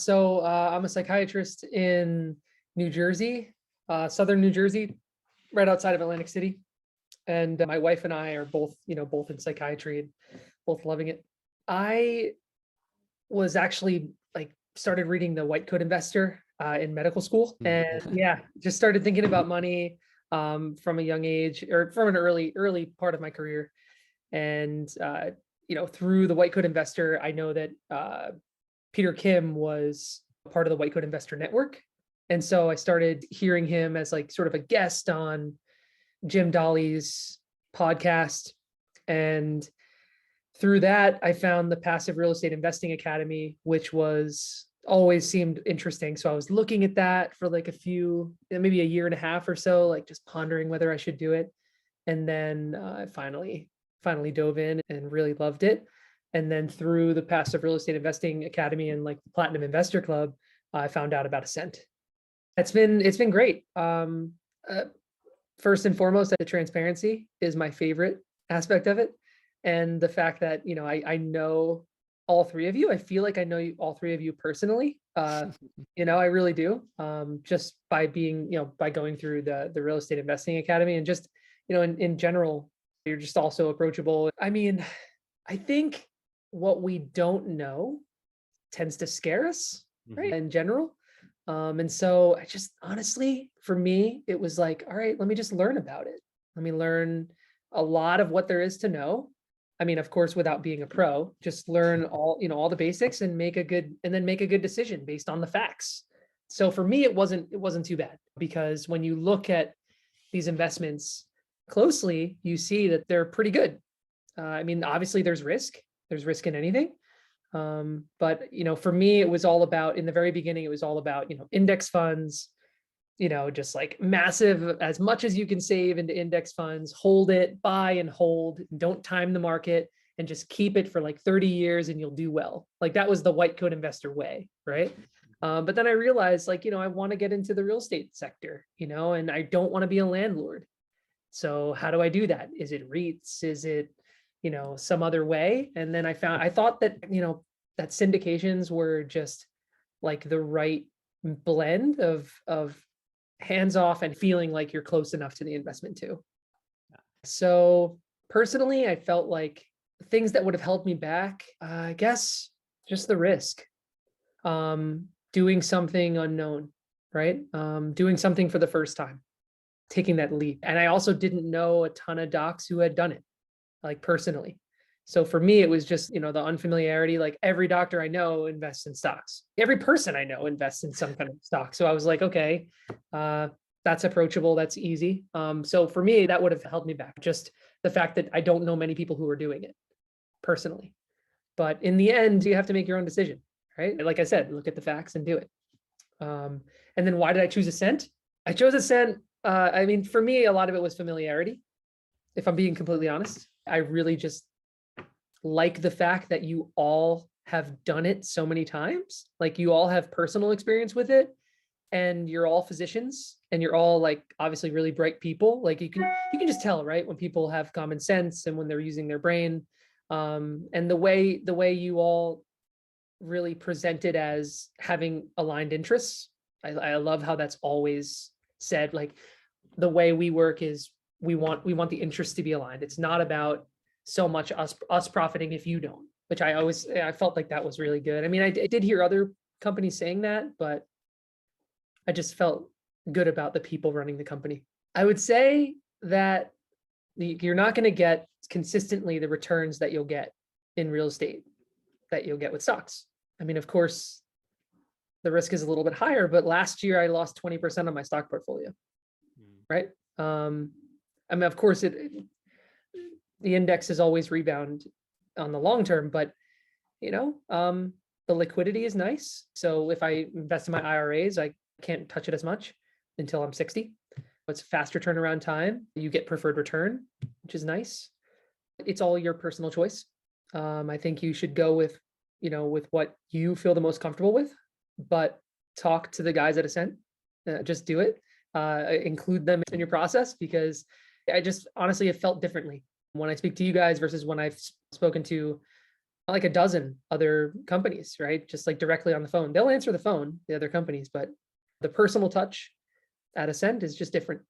So I'm a psychiatrist in New Jersey, southern New Jersey, right outside of Atlantic City. And my wife and I are both in psychiatry and both loving it. I was actually started reading The White Coat Investor in medical school, and yeah, just started thinking about money from a young age, or from an early part of my career. And through The White Coat Investor, I know that Peter Kim was part of the White Coat Investor Network. And so I started hearing him as sort of a guest on Jim Dolly's podcast. And through that, I found the Passive Real Estate Investing Academy, which was always seemed interesting. So I was looking at that for maybe a year and a half or so, just pondering whether I should do it. And then I finally dove in and really loved it. And then through the Passive Real Estate Investing Academy and the Platinum Investor Club, I found out about Ascent. It's been great. First and foremost, the transparency is my favorite aspect of it. And the fact that, I know all three of you. I feel like I know all three of you personally. I really do. Just by by going through the Real Estate Investing Academy, and just, in general, you're just also approachable. I mean, I think what we don't know tends to scare us, right? In general. And so I just, honestly, for me, it was all right, let me just learn about it. Let me learn a lot of what there is to know. I mean, of course, without being a pro, just learn all the basics and make a good decision based on the facts. So for me, it wasn't too bad, because when you look at these investments closely, you see that they're pretty good. I mean, obviously there's risk in anything. But for me, it was all about, in the very beginning, it was all about, index funds, just massive, as much as you can save into index funds, hold it, buy and hold, don't time the market, and just keep it for 30 years and you'll do well. That was the White Coat Investor way, right? But then I realized, I want to get into the real estate sector, and I don't want to be a landlord. So how do I do that? Is it REITs? Is it, some other way? And then I thought that, that syndications were just the right blend of hands off and feeling like you're close enough to the investment too. So personally, I felt like things that would have held me back, I guess, just the risk, doing something unknown, right? Doing something for the first time, taking that leap. And I also didn't know a ton of docs who had done it, personally. So for me, it was just, the unfamiliarity. Every doctor I know invests in stocks. Every person I know invests in some kind of stock. So I was okay, that's approachable. That's easy. So for me, that would have held me back. Just the fact that I don't know many people who are doing it personally. But in the end, you have to make your own decision, right? Like I said, look at the facts and do it. And then why did I choose Ascent? I chose Ascent. I mean, for me, a lot of it was familiarity. If I'm being completely honest, I really just like the fact that you all have done it so many times. You all have personal experience with it, and you're all physicians, and you're all obviously really bright people. You can just tell, right, when people have common sense and when they're using their brain. And the way you all really present it as having aligned interests. I love how that's always said. The way we work is we want the interests to be aligned. It's not about so much us profiting if you don't, which I felt like that was really good. I mean, I did hear other companies saying that, but I just felt good about the people running the company. I would say that you're not going to get consistently the returns that you'll get in real estate that you'll get with stocks. I mean, of course, the risk is a little bit higher, but last year I lost 20% on my stock portfolio, right? I mean, of course, the index is always rebound on the long term, but the liquidity is nice. So if I invest in my IRAs, I can't touch it as much until I'm 60. It's faster turnaround time. You get preferred return, which is nice. It's all your personal choice. I think you should go with what you feel the most comfortable with, but talk to the guys at Ascent. Just do it. Include them in your process, because I just honestly have felt differently when I speak to you guys versus when I've spoken to like a dozen other companies, right? Just like directly on the phone. They'll answer the phone, the other companies, but the personal touch at Ascent is just different.